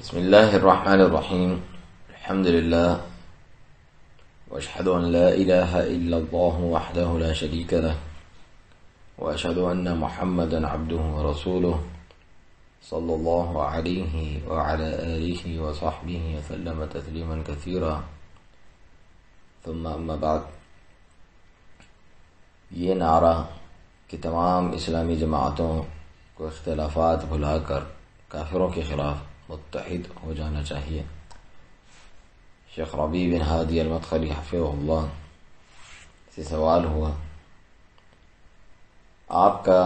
بسم الله الرحمن الرحيم. الحمد لله وأشهد أن لا إله إلا الله وحده لا شريك له وأشهد أن محمدا عبده ورسوله صلى الله عليه وعلى آله وصحبه وسلم تسليما كثيرا ثم أما بعد. یہ نعرہ کہ تمام اسلامی جماعتوں کو اختلافات بھلا کر کافروں کے خلاف متحد ہو جانا چاہیے. شیخ ربیع بن ہادی المدخلی حفظہ اللہ سے سوال ہوا، آپ کا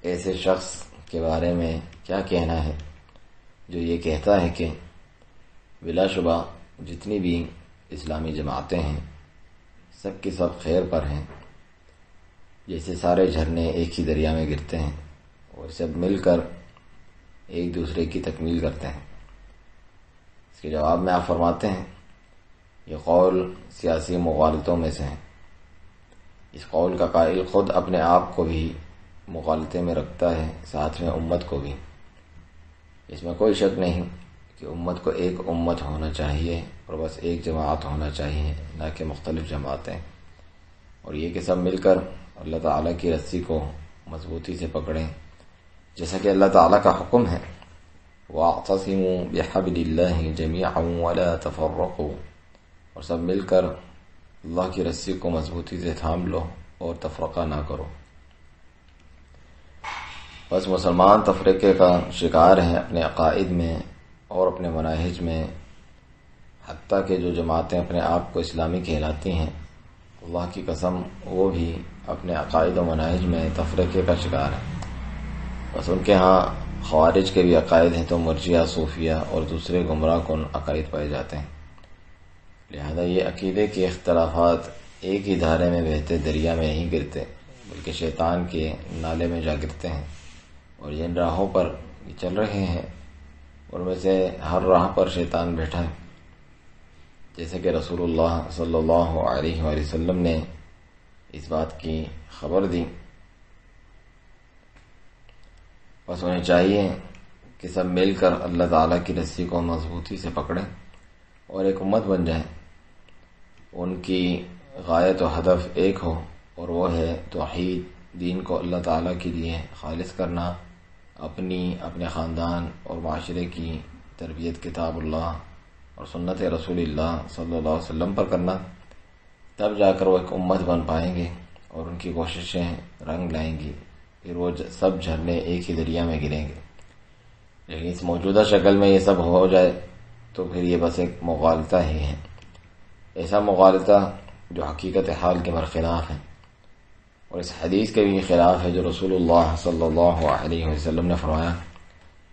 ایسے شخص کے بارے میں کیا کہنا ہے جو یہ کہتا ہے کہ بلا شبہ جتنی بھی اسلامی جماعتیں ہیں سب کی سب خیر پر ہیں، جیسے سارے جھرنے ایک ہی دریا میں گرتے ہیں اور سب مل کر ایک دوسرے کی تکمیل کرتے ہیں. اس کے جواب میں آپ فرماتے ہیں یہ قول سیاسی مغالطوں میں سے ہے. اس قول کا قائل خود اپنے آپ کو بھی مغالطے میں رکھتا ہے، ساتھ میں امت کو بھی. اس میں کوئی شک نہیں کہ امت کو ایک امت ہونا چاہیے اور بس ایک جماعت ہونا چاہیے، نہ کہ مختلف جماعتیں، اور یہ کہ سب مل کر اللہ تعالیٰ کی رسی کو مضبوطی سے پکڑیں، جیسا کہ اللہ تعالیٰ کا حکم ہے وَاعْتَصِمُوا بِحَبْلِ اللَّهِ جَمِيعًا وَلَا تَفَرَّقُوا، اور سب مل کر اللہ کی رسی کو مضبوطی سے تھام لو اور تفرقہ نہ کرو. بس مسلمان تفرقے کا شکار ہیں اپنے عقائد میں اور اپنے مناہج میں، حتیٰ کہ جو جماعتیں اپنے آپ کو اسلامی کہلاتی ہیں، اللہ کی قسم وہ بھی اپنے عقائد و مناہج میں تفرقے کا شکار ہیں. بس ان کے ہاں خوارج کے بھی عقائد ہیں تو مرجئہ، صوفیہ اور دوسرے گمراہ کن عقائد پائے جاتے ہیں. لہذا یہ عقیدے کے اختلافات ایک ہی دھارے میں بہتے دریا میں نہیں گرتے، بلکہ شیطان کے نالے میں جا گرتے ہیں، اور جن راہوں پر یہ چل رہے ہیں ان میں سے ہر راہ پر شیطان بیٹھا ہے، جیسے کہ رسول اللہ صلی اللہ علیہ وآلہ وسلم نے اس بات کی خبر دی. بس انہیں چاہیے کہ سب مل کر اللہ تعالیٰ کی رسی کو مضبوطی سے پکڑیں اور ایک امت بن جائیں. ان کی غایت و ہدف ایک ہو، اور وہ ہے توحید، دین کو اللہ تعالیٰ کے لیے خالص کرنا، اپنے خاندان اور معاشرے کی تربیت کتاب اللہ اور سنت رسول اللہ صلی اللہ علیہ وسلم پر کرنا. تب جا کر وہ ایک امت بن پائیں گے اور ان کی کوششیں رنگ لائیں گی، پھر وہ سب جھرنے ایک ہی دریا میں گریں گے. لیکن اس موجودہ شکل میں یہ سب ہو جائے تو پھر یہ بس ایک مغالطہ ہی ہے، ایسا مغالطہ جو حقیقت حال کے برخلاف ہے، اور اس حدیث کے بھی خلاف ہے جو رسول اللہ صلی اللہ علیہ وسلم نے فرمایا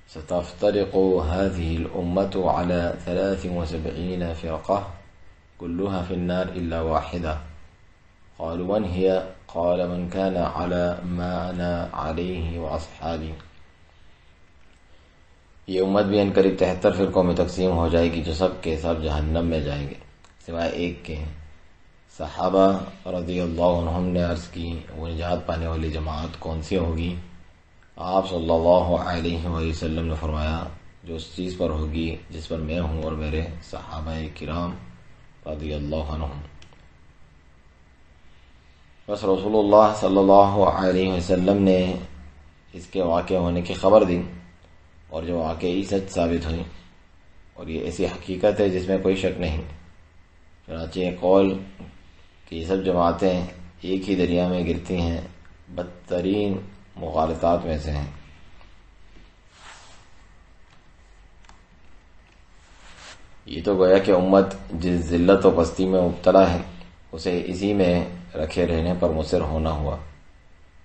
ستفترق هذه الأمة على 73 فرقة كلها في النار إلا واحدة. قالوا من هي؟ قال من كان على ما أنا عليه وأصحابي. یہ امت بھی ان قریب 73 فرقوں میں تقسیم ہو جائے گی جو سب کے سب جہنم میں جائیں گے سوائے ایک کے. صحابہ رضی اللہ عنہم نے عرض کی وہ نجات پانے والی جماعت کون سی ہوگی؟ آپ صلی اللہ علیہ وسلم نے فرمایا جو اس چیز پر ہوگی جس پر میں ہوں اور میرے صحابہ کرام رضی اللہ عنہم. بس رسول اللہ صلی اللہ علیہ وسلم نے اس کے واقع ہونے کی خبر دی، اور جو واقعی سچ ثابت ہوئی، اور یہ ایسی حقیقت ہے جس میں کوئی شک نہیں. چنانچہ یہ قول کہ یہ سب جماعتیں ایک ہی دریا میں گرتی ہیں بدترین مغالطات میں سے ہیں. یہ تو گویا کہ امت جس ذلت و پستی میں مبتلا ہے اسے اسی میں رکھے رہنے پر مصر ہونا ہوا.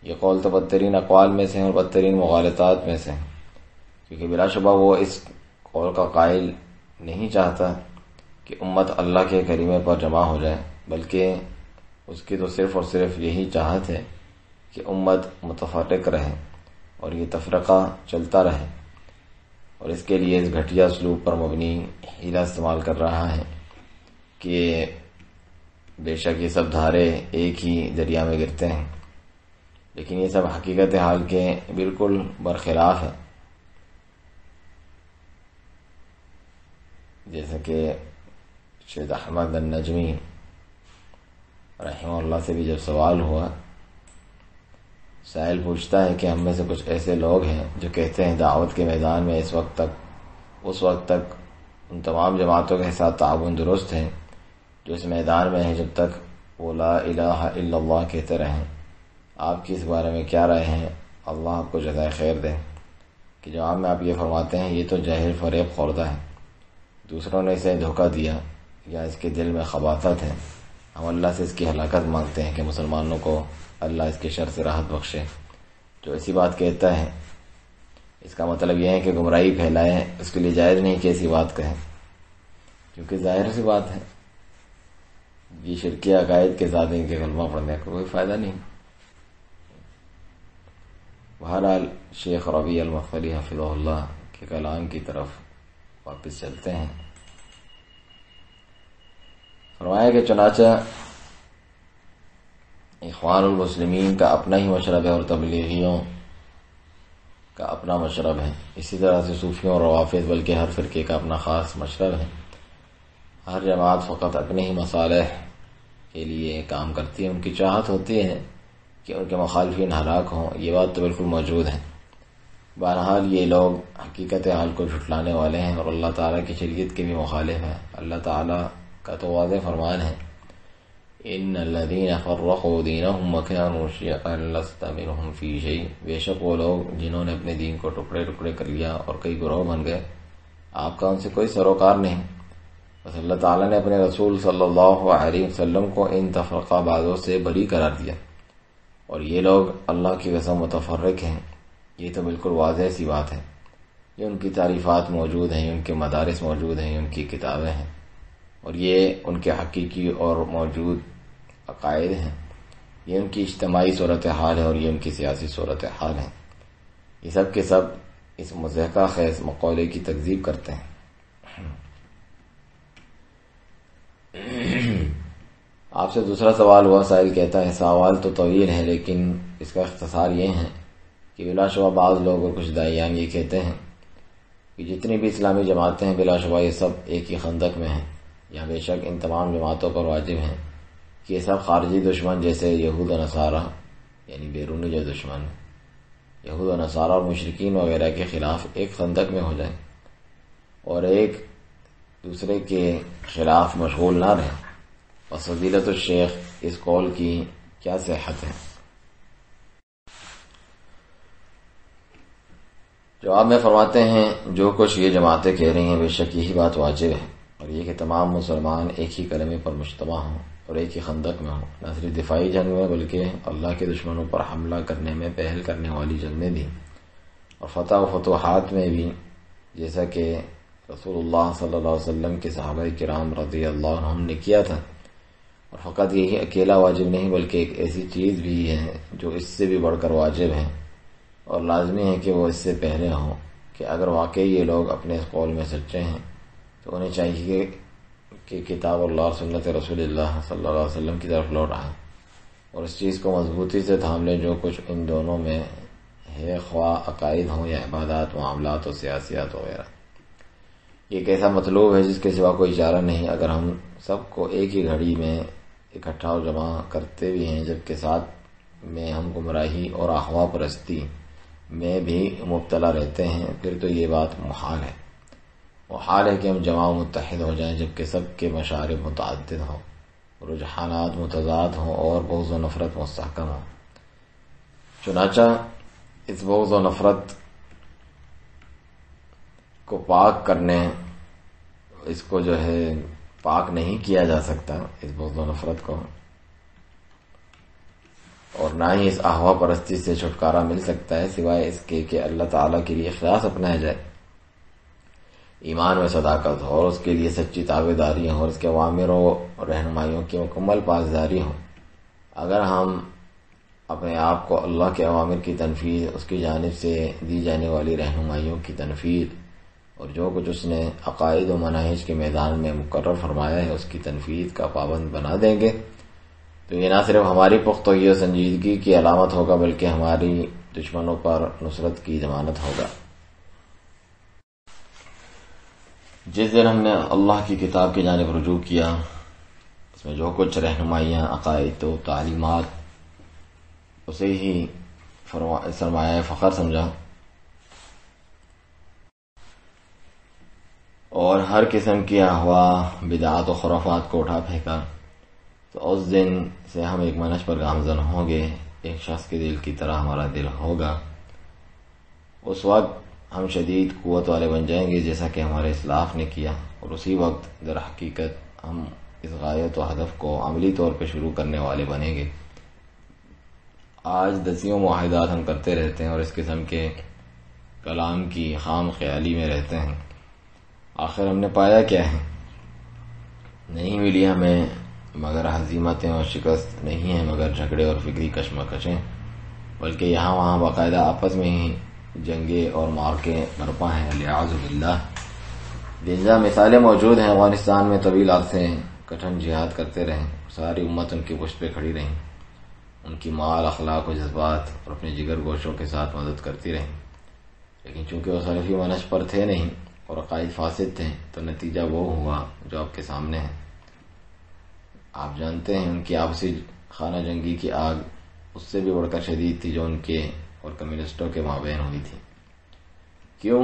یہ قول تو بدترین اقوال میں سے ہیں اور بدترین مغالطات میں سے ہیں، کیونکہ بلا شبہ وہ اس قول کا قائل نہیں چاہتا کہ امت اللہ کے کلمے پر جمع ہو جائے، بلکہ اس کی تو صرف اور صرف یہی چاہت ہے کہ امت متفرق رہے اور یہ تفرقہ چلتا رہے، اور اس کے لیے اس گھٹیا اسلوب پر مبنی حیلہ استعمال کر رہا ہے کہ بے شک یہ سب دھارے ایک ہی دریا میں گرتے ہیں، لیکن یہ سب حقیقت حال کے بالکل برخلاف ہے. جیسا کہ شیخ احمد النجمی رحمہ اللہ سے بھی جب سوال ہوا، سائل پوچھتا ہے کہ ہم میں سے کچھ ایسے لوگ ہیں جو کہتے ہیں دعوت کے میدان میں اس وقت تک ان تمام جماعتوں کے ساتھ تعاون درست ہے جو اس میدان میں ہیں، جب تک وہ لا الہ الا اللہ کہتے رہیں۔ آپ کی اس بارے میں کیا رائے ہیں؟ اللہ آپ کو جزائے خیر دے۔ کہ جواب میں آپ یہ فرماتے ہیں یہ تو جاہل فریب خوردہ ہے، دوسروں نے اسے دھوکہ دیا یا اس کے دل میں خباثت ہے۔ ہم اللہ سے اس کی ہلاکت مانگتے ہیں کہ مسلمانوں کو اللہ اس کے شر سے راحت بخشے۔ جو ایسی بات کہتا ہے اس کا مطلب یہ ہے کہ گمراہی پھیلائے، اس کے لیے جائز نہیں کہ ایسی بات کہیں، کیونکہ ظاہر سی بات ہے یہ شرکی عقائد کے ساتھ ان کے کلمہ پڑھنے کا کوئی فائدہ نہیں۔ بہرحال شیخ ربیع المدخلی حفظہ اللہ کے کلام کی طرف واپس چلتے ہیں۔ فرمایا کہ چنانچہ اخوان المسلمین کا اپنا ہی مشرب ہے اور تبلیغیوں کا اپنا مشرب ہے، اسی طرح سے صوفیوں اور روافض بلکہ ہر فرقے کا اپنا خاص مشرب ہے۔ ہر جماعت فقط اپنے ہی مصالح کے لیے کام کرتی ہے، ان کی چاہت ہوتی ہے کہ ان کے مخالفین ہلاک ہوں، یہ بات تو بالکل موجود ہے۔ بہرحال یہ لوگ حقیقت حال کو جھٹلانے والے ہیں اور اللہ تعالیٰ کی شریعت کے بھی مخالف ہیں۔ اللہ تعالیٰ کا تو واضح فرمان ہے ان الذین فرقوا دینہم وکانوا شیعا لست منہم فی شیء، بے شک وہ لوگ جنہوں نے اپنے دین کو ٹکڑے ٹکڑے کر لیا اور کئی گروہ بن گئے، آپ کا ان سے کوئی سروکار نہیں۔ بس اللہ تعالیٰ نے اپنے رسول صلی اللہ علیہ وسلم کو ان تفرقہ بازوں سے بری قرار دیا، اور یہ لوگ اللہ کی قسم متفرق ہیں، یہ تو بالکل واضح سی بات ہے۔ یہ ان کی تعریفات موجود ہیں، ان کے مدارس موجود ہیں، ان کی کتابیں ہیں، اور یہ ان کے حقیقی اور موجود عقائد ہیں، یہ ان کی اجتماعی صورتحال ہے اور یہ ان کی سیاسی صورتحال ہے۔ یہ سب کے سب اس مضحکہ خیز مقولے کی تکذیب کرتے ہیں۔ آپ سے دوسرا سوال ہوا، سائل کہتا ہے سوال تو طویل ہے لیکن اس کا اختصار یہ ہے کہ بلا شبہ بعض لوگ اور کچھ داعیان یہ کہتے ہیں کہ جتنی بھی اسلامی جماعتیں ہیں بلا شبہ یہ سب ایک ہی خندق میں ہیں، یا بے شک ان تمام جماعتوں پر واجب ہیں کہ یہ سب خارجی دشمن جیسے یہود و نصارہ، یعنی بیرونی جو دشمن یہود و نصارہ اور مشرکین وغیرہ کے خلاف ایک خندق میں ہو جائیں اور ایک دوسرے کے خلاف مشغول نہ رہیں۔ بس فضیلت الشیخ اس قول کی کیا صحت ہے؟ جواب میں فرماتے ہیں جو کچھ یہ جماعتیں کہہ رہی ہیں بے شک یہی بات واجب ہے، اور یہ کہ تمام مسلمان ایک ہی کلمے پر مجتمع ہوں اور ایک ہی خندق میں ہوں، نہ صرف دفاعی جنگ میں بلکہ اللہ کے دشمنوں پر حملہ کرنے میں پہل کرنے والی جنگ میں بھی، اور فتح و فتوحات میں بھی، جیسا کہ رسول اللہ صلی اللہ علیہ وسلم کے صحابہ کرام رضی اللہ عنہم نے کیا تھا۔ اور فقط یہی اکیلا واجب نہیں بلکہ ایک ایسی چیز بھی ہے جو اس سے بھی بڑھ کر واجب ہے اور لازمی ہے کہ وہ اس سے پہلے ہوں، کہ اگر واقعی یہ لوگ اپنے اس قول میں سچے ہیں تو انہیں چاہیے کہ کتاب اللہ اور سنت رسول اللہ صلی اللہ علیہ وسلم کی طرف لوٹ آئیں اور اس چیز کو مضبوطی سے تھام لیں جو کچھ ان دونوں میں ہے، خواہ عقائد ہوں یا عبادات، معاملات اور سیاسیات وغیرہ۔ یہ ایک ایسا مطلوب ہے جس کے سوا کوئی چارہ نہیں۔ اگر ہم سب کو ایک ہی گھڑی میں اکٹھا و جمع کرتے بھی ہیں جبکہ ساتھ میں ہم گمراہی اور اغوا پرستی میں بھی مبتلا رہتے ہیں، پھر تو یہ بات محال ہے۔ محال ہے کہ ہم جمع و متحد ہو جائیں جبکہ سب کے مشارب متعدد ہوں، رجحانات متضاد ہوں اور بغض و نفرت مستحکم ہوں۔ چنانچہ اس بغض و نفرت کو پاک کرنے، اس کو جو ہے پاک نہیں کیا جا سکتا، اس بغض و نفرت کو، اور نہ ہی اس اغوا پرستی سے چھٹکارا مل سکتا ہے سوائے اس کے کہ اللہ تعالیٰ کے لیے اخلاص اپنایا جائے، ایمان میں صداقت ہو اور اس کے لیے سچی تابعداری ہو اور اس کے اوامر و رہنمائیوں کی مکمل پاسداری ہو۔ اگر ہم اپنے آپ کو اللہ کے اوامر کی تنفیذ، اس کی جانب سے دی جانے والی رہنمائیوں کی تنفیذ اور جو کچھ اس نے عقائد و مناہج کے میدان میں مقرر فرمایا ہے اس کی تنفیذ کا پابند بنا دیں گے تو یہ نہ صرف ہماری پختگی و سنجیدگی کی علامت ہوگا بلکہ ہماری دشمنوں پر نصرت کی ضمانت ہوگا۔ جس دن ہم نے اللہ کی کتاب کی جانب رجوع کیا، اس میں جو کچھ رہنمائیاں، عقائد و تعلیمات، اسے ہی سرمایہ فخر سمجھا اور ہر قسم کی احوا، بدعات و خرافات کو اٹھا پھینکا، تو اس دن سے ہم ایک منش پر گامزن ہوں گے، ایک شخص کے دل کی طرح ہمارا دل ہوگا۔ اس وقت ہم شدید قوت والے بن جائیں گے جیسا کہ ہمارے اسلاف نے کیا، اور اسی وقت در حقیقت ہم اس غایت و ہدف کو عملی طور پہ شروع کرنے والے بنیں گے۔ آج دسیوں معاہدات ہم کرتے رہتے ہیں اور اس قسم کے کلام کی خام خیالی میں رہتے ہیں، آخر ہم نے پایا کیا ہے؟ نہیں ملی ہمیں مگر ہزیمتیں اور شکست، نہیں ہے مگر جھگڑے اور فکری کشمکشیں، بلکہ یہاں وہاں باقاعدہ آپس میں ہی جنگیں اور مارکیں برپا ہیں، والعیاذ باللہ۔ جنجا مثالیں موجود ہیں، افغانستان میں طویل عرصے کٹھن جہاد کرتے رہیں، ساری امت ان کی پشت پہ کھڑی رہی، ان کی مال، اخلاق و جذبات اور اپنے جگر گوشوں کے ساتھ مدد کرتی رہی، لیکن چونکہ وہ سلفی منہج پر تھے نہیں اور عقائد فاسد تھے، تو نتیجہ وہ ہوا جو آپ کے سامنے ہے۔ آپ جانتے ہیں ان کی آپسی خانہ جنگی کی آگ اس سے بھی بڑھ کر شدید تھی جو ان کے اور کمیونسٹوں کے مابین ہوئی تھی۔ کیوں؟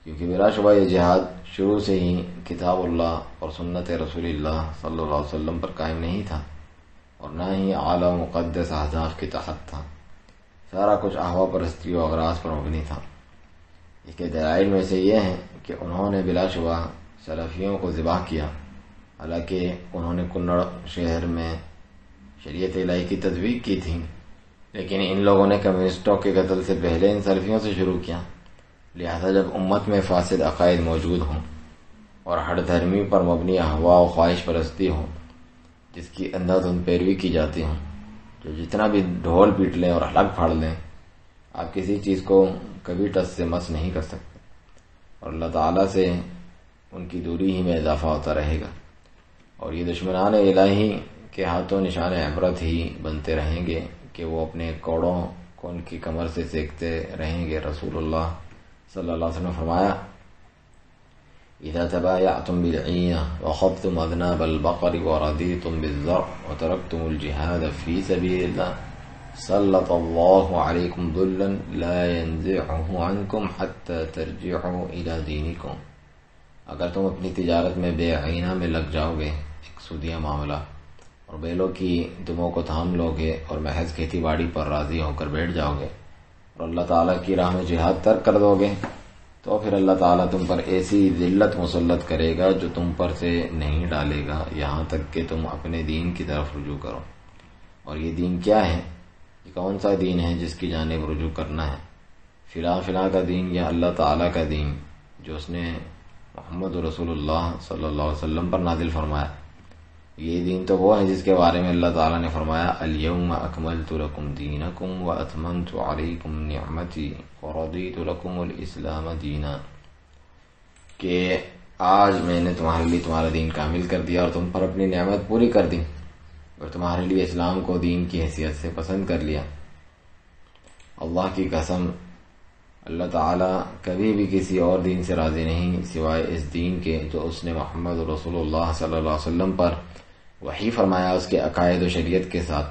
کیونکہ بلا شبہ یہ جہاد شروع سے ہی کتاب اللہ اور سنت رسول اللہ صلی اللہ علیہ وسلم پر قائم نہیں تھا، اور نہ ہی اعلیٰ مقدس اہداف کے تحت تھا، سارا کچھ احوا پرستی و اغراض پر مبنی تھا۔ اس کے دلائل میں سے یہ ہیں کہ انہوں نے بلا شبہ سلفیوں کو ذبح کیا، حالانکہ انہوں نے کنڑ شہر میں شریعت الہی کی تطبیق کی تھی، لیکن ان لوگوں نے کمیونسٹوں کے قتل سے پہلے ان سلفیوں سے شروع کیا۔ لہذا جب امت میں فاسد عقائد موجود ہوں اور ہر دھرمی پر مبنی احوا و خواہش پرستی ہو جس کی اندھا دھند پیروی کی جاتی ہوں، جو جتنا بھی ڈھول پیٹ لیں اور حلق پھاڑ لیں، آپ کسی چیز کو کبھی ٹس سے مس نہیں کر سکتے، اور اللہ تعالیٰ سے ان کی دوری ہی میں اضافہ ہوتا رہے گا، اور یہ دشمنان الہی کے ہاتھوں نشان عبرت ہی بنتے رہیں گے کہ وہ اپنے کوڑوں کو ان کی کمر سے سینکتے رہیں گے۔ رسول اللہ صلی اللہ علیہ وسلم نے فرمایا، اذا تبايعتم بالعینة وخضتم اذناب البقر ورضيتم بالزرع وتركتم الجهاد في سبيل الله سلط الله عليكم ذلا لا ينزعه عنكم حتى ترجعوا الى دينكم۔ اگر تم اپنی تجارت میں بے عینہ میں لگ جاؤ گے، ایک سودیہ معاملہ، اور بیلوں کی دموں کو تھام لو گے اور محض کھیتی باڑی پر راضی ہو کر بیٹھ جاؤ گے اور اللہ تعالیٰ کی راہ میں جہاد ترک کر دو گے، تو پھر اللہ تعالیٰ تم پر ایسی ذلت مسلط کرے گا جو تم پر سے نہیں ڈالے گا، یہاں تک کہ تم اپنے دین کی طرف رجوع کرو۔ اور یہ دین کیا ہے؟ یہ کون سا دین ہے جس کی جانب رجوع کرنا ہے؟ فلاں کا دین یا اللہ تعالیٰ کا دین جو اس نے محمد رسول اللہ صلی اللہ علیہ وسلم پر نازل فرمایا؟ یہ دین تو وہ ہے جس کے بارے میں اللہ تعالیٰ نے فرمایا، الیوم اکملت لکم دینکم واتممت علیکم نعمتی ورضیت لکم الاسلام دینا، کہ آج میں نے تمہارے لیے تمہارا دین کامل کر دیا اور تم پر اپنی نعمت پوری کر دی، اور تمہارے لیے اسلام کو دین کی حیثیت سے پسند کر لیا۔ اللہ کی قسم، اللہ تعالیٰ کبھی بھی کسی اور دین سے راضی نہیں سوائے اس دین کے جو اس نے محمد رسول اللہ صلی اللہ علیہ وسلم پر وحی فرمایا، اس کے عقائد و شریعت کے ساتھ۔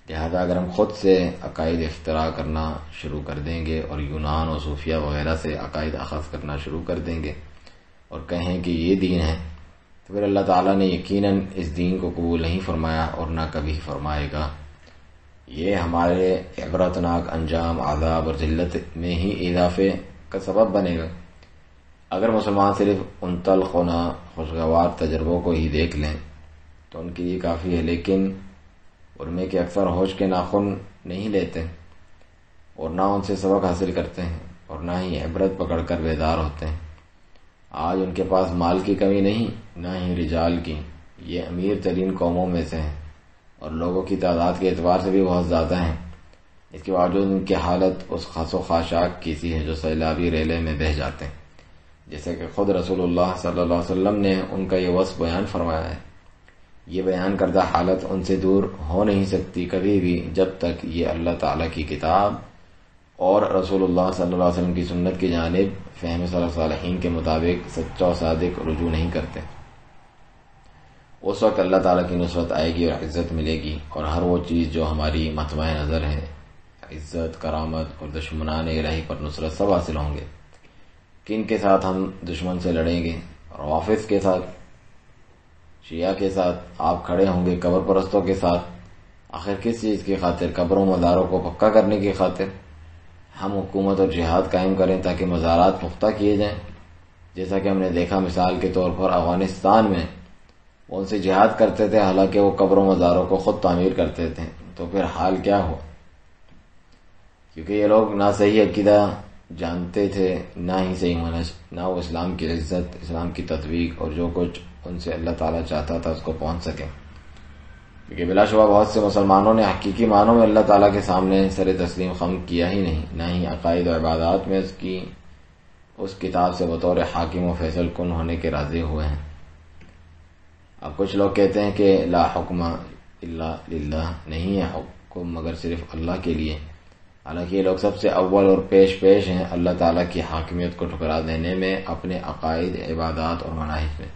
لہذا اگر ہم خود سے عقائد اختراع کرنا شروع کر دیں گے اور یونان و صوفیہ وغیرہ سے عقائد اخذ کرنا شروع کر دیں گے اور کہیں کہ یہ دین ہے، تو پھر اللہ تعالیٰ نے یقیناً اس دین کو قبول نہیں فرمایا اور نہ کبھی فرمائے گا۔ یہ ہمارے عبرتناک انجام، عذاب اور ذلت میں ہی اضافے کا سبب بنے گا۔ اگر مسلمان صرف ان تلخ و ناخوشگوار تجربوں کو ہی دیکھ لیں تو ان کے لیے کافی ہے، لیکن ان میں کے اکثر ہوش کے ناخن نہیں لیتے اور نہ ان سے سبق حاصل کرتے ہیں اور نہ ہی عبرت پکڑ کر بیدار ہوتے ہیں۔ آج ان کے پاس مال کی کمی نہیں، نہ ہی رجال کی، یہ امیر ترین قوموں میں سے ہیں اور لوگوں کی تعداد کے اعتبار سے بھی بہت زیادہ ہیں، اس کے باوجود ان کی حالت اس خس و خاشاک کی سی ہے جو سیلابی ریلے میں بہہ جاتے ہیں، جیسے کہ خود رسول اللہ صلی اللہ علیہ وسلم نے ان کا یہ وصف بیان فرمایا ہے۔ یہ بیان کردہ حالت ان سے دور ہو نہیں سکتی کبھی بھی جب تک یہ اللہ تعالیٰ کی کتاب اور رسول اللہ صلی اللہ علیہ وسلم کی سنت کی جانب فہم سلف صالحین کے مطابق سچا و صادق رجوع نہیں کرتے، اس وقت اللہ تعالیٰ کی نصرت آئے گی اور عزت ملے گی، اور ہر وہ چیز جو ہماری مطمع نظر ہے، عزت، کرامت اور دشمنان الہی پر نصرت، سب حاصل ہوں گے۔ کن کے ساتھ ہم دشمن سے لڑیں گے؟ روافض کے ساتھ، شیعہ کے ساتھ آپ کھڑے ہوں گے، قبر پرستوں کے ساتھ۔ آخر کس چیز کی خاطر؟ قبروں مزاروں کو پکا کرنے کی خاطر ہم حکومت اور جہاد قائم کریں تاکہ مزارات پختہ کیے جائیں، جیسا کہ ہم نے دیکھا مثال کے طور پر افغانستان میں وہ ان سے جہاد کرتے تھے، حالانکہ وہ قبروں مزاروں کو خود تعمیر کرتے تھے، تو پھر حال کیا ہوا؟ کیونکہ یہ لوگ نہ صحیح عقیدہ جانتے تھے، نہ ہی صحیح منہج، نہ وہ اسلام کی عزت، اسلام کی تطبیق اور جو کچھ ان سے اللہ تعالیٰ چاہتا تھا اس کو پہنچ سکیں۔ کیونکہ بلا شبہ بہت سے مسلمانوں نے حقیقی معنوں میں اللہ تعالیٰ کے سامنے سر تسلیم خم کیا ہی نہیں، نہ ہی عقائد و عبادات میں اس کتاب سے بطور حاکم و فیصل کن ہونے کے راضی ہوئے ہیں۔ اب کچھ لوگ کہتے ہیں کہ لا حکم الا للہ، نہیں ہے حکم مگر صرف اللہ کے لیے، حالانکہ یہ لوگ سب سے اول اور پیش ہیں اللہ تعالیٰ کی حاکمیت کو ٹھکرا دینے میں، اپنے عقائد، عبادات اور مناہج میں۔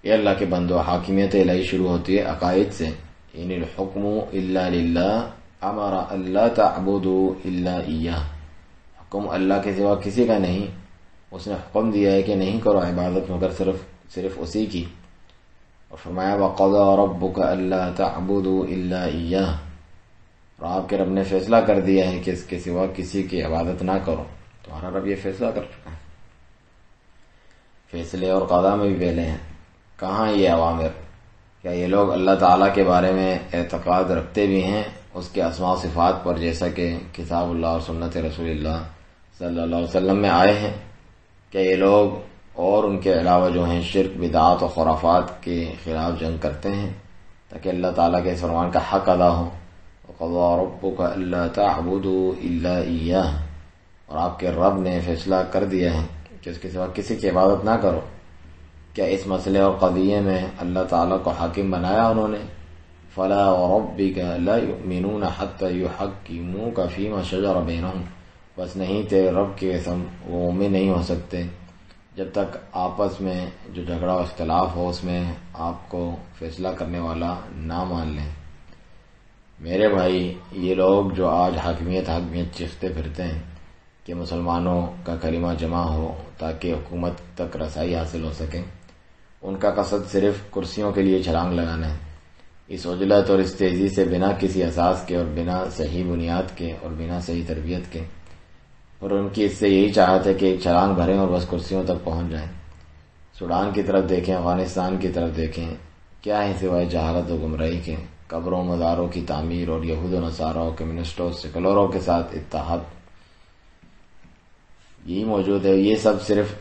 یہ اللہ کے بندو، حاکمیت الہی شروع ہوتی ہے عقائد سے۔ ان الحکم الا للہ امر اللہ تعبدوا الا ایاہ، حکم اللہ کے سوا کسی کا نہیں، اس نے حکم دیا ہے کہ نہیں کرو عبادت مگر صرف اسی کی، اور فرمایا وَقَضَى رَبُّكَ أَلَّا تَعْبُدُوا إِلَّا إِيَّاهُ، اور آپ کے رب نے فیصلہ کر دیا ہے کہ اس کے سوا کسی کی عبادت نہ کرو۔ تمہارا رب یہ فیصلہ کر چکا ہے، فیصلے اور قضا میں بھی پہلے ہیں۔ کہاں یہ اوامر؟ کیا یہ لوگ اللہ تعالیٰ کے بارے میں اعتقاد رکھتے بھی ہیں اس کے اسماء و صفات پر، جیسا کہ کتاب اللہ اور سنت رسول اللہ صلی اللہ علیہ وسلم میں آئے ہیں؟ کیا یہ لوگ اور ان کے علاوہ جو ہیں شرک، بدعات و خرافات کے خلاف جنگ کرتے ہیں تاکہ اللہ تعالیٰ کے اس فرمان کا حق ادا ہو؟ وَقَضَىٰ رَبُّكَ أَلَّا تَعْبُدُوا إِلَّا إِيَّاهُ، اور آپ کے رب نے فیصلہ کر دیا ہے کہ اس کے سوا کسی کی عبادت نہ کرو۔ کیا اس مسئلے اور قضیے میں اللہ تعالیٰ کو حاکم بنایا انہوں نے؟ فَلَا وَرَبِّكَ لَا يُؤْمِنُونَ حَتَّى يُحَكِّمُوكَ فِي مَا شَجَرَ بَيْنَهُمْ، بس نہیں تیرے رب کی قسم، وہ مومن نہیں ہو سکتے جب تک آپس میں جو جھگڑا و اختلاف ہو اس میں آپ کو فیصلہ کرنے والا نہ مان لیں۔ میرے بھائی، یہ لوگ جو آج حاکمیت چیختے پھرتے ہیں کہ مسلمانوں کا کلمہ جمع ہو تاکہ حکومت تک رسائی حاصل ہو سکے، ان کا قصد صرف کرسیوں کے لیے چھلانگ لگانا ہے۔ اس عجلت اور اس تیزی سے بنا کسی اساس کے اور بنا صحیح بنیاد کے اور بنا صحیح تربیت کے، اور ان کی اس سے یہی چاہت ہے کہ ایک چھلانگ بھریں اور بس کرسیوں تک پہنچ جائیں۔ سوڈان کی طرف دیکھیں، افغانستان کی طرف دیکھیں، کیا ہے سوائے جہالت و گمراہی کے؟ قبروں مزاروں کی تعمیر اور یہود و نصاروں، کمیونسٹوں، سیکولروں کے ساتھ اتحاد یہی موجود ہے۔ یہ سب صرف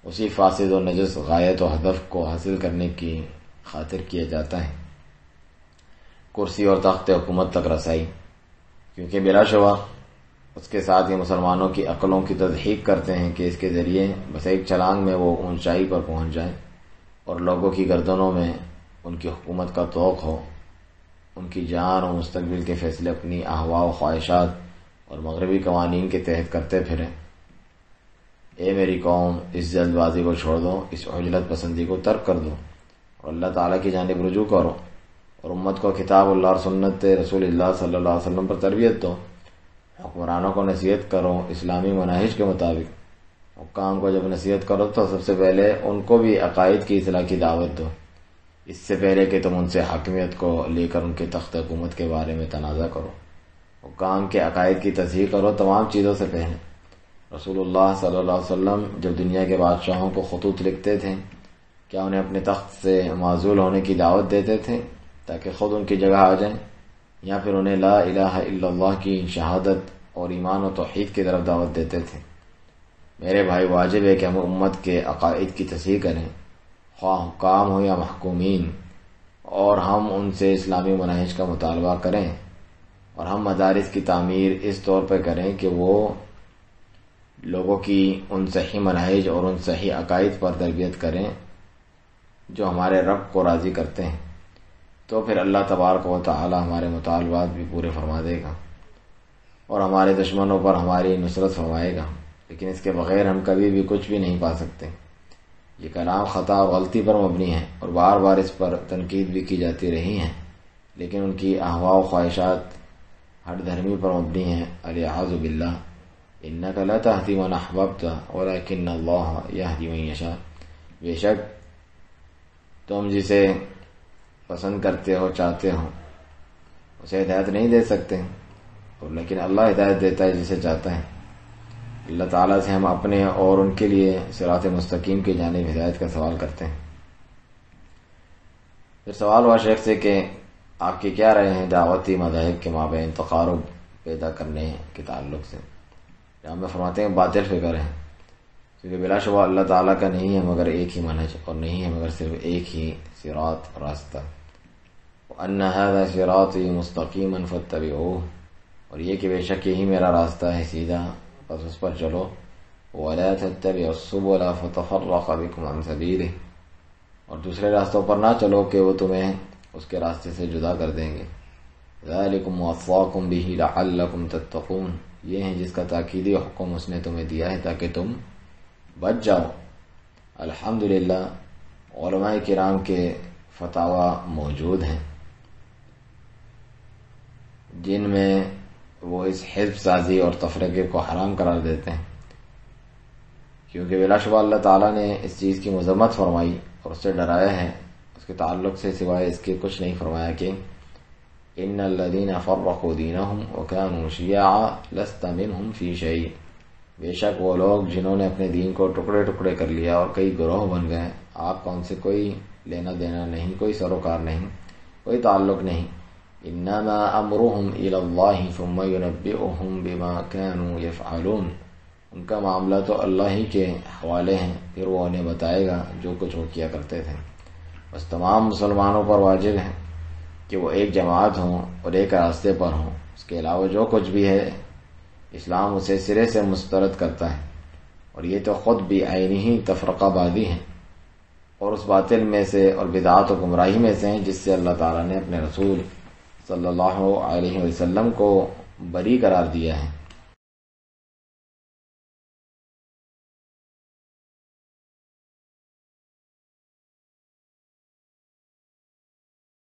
اسی فاسد و نجس غایت و ہدف کو حاصل کرنے کی خاطر کیا جاتا ہے، کرسی اور تخت حکومت تک رسائی، کیونکہ بلا شبہ اس کے ساتھ یہ مسلمانوں کی عقلوں کی تضحیق کرتے ہیں کہ اس کے ذریعے بس ایک چھلانگ میں وہ اونچائی پر پہنچ جائیں اور لوگوں کی گردنوں میں ان کی حکومت کا طوق ہو، ان کی جان اور مستقبل کے فیصلے اپنی اہواء و خواہشات اور مغربی قوانین کے تحت کرتے پھریں۔ اے میری قوم، اس جلد بازی کو چھوڑ دو، اس عجلت پسندی کو ترک کر دو اور اللہ تعالیٰ کی جانب رجوع کرو، اور امت کو کتاب اللہ اور سنت رسول اللہ صلی اللہ علیہ وسلم پر تربیت دو۔ حکمرانوں کو نصیحت کرو اسلامی مناہج کے مطابق۔ حکام کو جب نصیحت کرو تو سب سے پہلے ان کو بھی عقائد کی اصلاح کی دعوت دو، اس سے پہلے کہ تم ان سے حاکمیت کو لے کر ان کے تخت حکومت کے بارے میں تنازع کرو۔ حکام کے عقائد کی تصحیح کرو تمام چیزوں سے پہلے۔ رسول اللہ صلی اللہ علیہ وسلم جب دنیا کے بادشاہوں کو خطوط لکھتے تھے، کیا انہیں اپنے تخت سے معزول ہونے کی دعوت دیتے تھے تاکہ خود ان کی جگہ آ جائیں، یا پھر انہیں لا الہ الا اللہ کی شہادت اور ایمان و توحید کی طرف دعوت دیتے تھے؟ میرے بھائی، واجب ہے کہ ہم امت کے عقائد کی تصحیح کریں، خواہ حکام ہو یا محکومین، اور ہم ان سے اسلامی مناہج کا مطالبہ کریں، اور ہم مدارس کی تعمیر اس طور پر کریں کہ وہ لوگوں کی ان صحیح مناہج اور ان صحیح عقائد پر تربیت کریں جو ہمارے رب کو راضی کرتے ہیں، تو پھر اللہ تبارک و تعالی ہمارے مطالبات بھی پورے فرما دے گا۔ اور ہمارے دشمنوں پر ہماری نصرت فرمائے گا، لیکن اس کے بغیر ہم کبھی بھی کچھ بھی نہیں پا سکتے۔ یہ کلام خطا اور غلطی پر مبنی ہے اور بار بار اس پر تنقید بھی کی جاتی رہی ہے، لیکن ان کی اہواء و خواہشات ہٹ دھرمی پر مبنی ہیں۔ الیعاذ باللہ، انک لا تہدی من احببت ولکن اللہ یہدی من یشاء، بے شک تم جسے پسند کرتے ہو، چاہتے ہو، اسے ہدایت نہیں دے سکتے، اور لیکن اللہ ہدایت دیتا ہے جسے چاہتا ہے۔ اللہ تعالیٰ سے ہم اپنے اور ان کے لیے صراط مستقیم کی جانب ہدایت کا سوال کرتے ہیں۔ پھر سوال ہوا شیخ سے کہ آپ کی کیا رائے ہیں دعوتی مذاہب کے مابین تقارب پیدا کرنے کے تعلق سے؟ ہم فرماتے ہیں باطل فکر ہے، کیونکہ بلا شبہ اللہ تعالیٰ کا نہیں ہے مگر ایک ہی منہج، اور نہیں ہے مگر صرف ایک ہی صراط، راستہ۔ وَأَنَّ هَذَا صِرَاطِي مُسْتَقِيمًا فَاتَّبِعُوهُ، اور یہ کہ بے شک یہی میرا راستہ ہے سیدھا، بس اس پر چلو۔ وَلَا تَتَّبِعُوا السُّبُلَ فَتَفَرَّقَ بِكُمْ عَنْ سَبِيلِهِ، اور دوسرے راستوں پر نہ چلو کہ وہ تمہیں اس کے راستے سے جدا کر دیں گے۔ ذَلِكُمْ وَصَّاكُمْ بِهِ لَعَلَّكُمْ تَتَّقُونَ، یہ ہیں جس کا تاکیدی حکم اس نے تمہیں دیا ہے تاکہ تم بچ جاؤ۔ الحمدللہ علماء کرام کے فتاوی موجود ہیں جن میں وہ اس حزب سازی اور تفرقے کو حرام قرار دیتے ہیں، کیونکہ بلا شبہ اللہ تعالیٰ نے اس چیز کی مذمت فرمائی اور اس سے ڈرایا ہے۔ اس کے تعلق سے سوائے اس کے کچھ نہیں فرمایا کہ ان الذین فرقوا دینہم وکانوا شیعا لست منہم فی شیء، بے شک وہ لوگ جنہوں نے اپنے دین کو ٹکڑے ٹکڑے کر لیا اور کئی گروہ بن گئے، آپ کا ان سے کوئی لینا دینا نہیں، کوئی سروکار نہیں، کوئی تعلق نہیں۔ انما امرهم الی اللہ ثم ینبئهم بما كانوا یفعلون، ان کا معاملہ تو اللہ ہی کے حوالے ہیں، پھر وہ انہیں بتائے گا جو کچھ وہ کیا کرتے تھے۔ بس تمام مسلمانوں پر واجب ہے کہ وہ ایک جماعت ہوں اور ایک راستے پر ہوں، اس کے علاوہ جو کچھ بھی ہے اسلام اسے سرے سے مسترد کرتا ہے، اور یہ تو خود بھی عینی ہی تفرقہ بازی ہے، اور اس باطل میں سے اور بدعات و گمراہی میں سے ہیں جس سے اللہ تعالیٰ نے اپنے رسول صلی اللہ علیہ وسلم کو بری قرار دیا ہے۔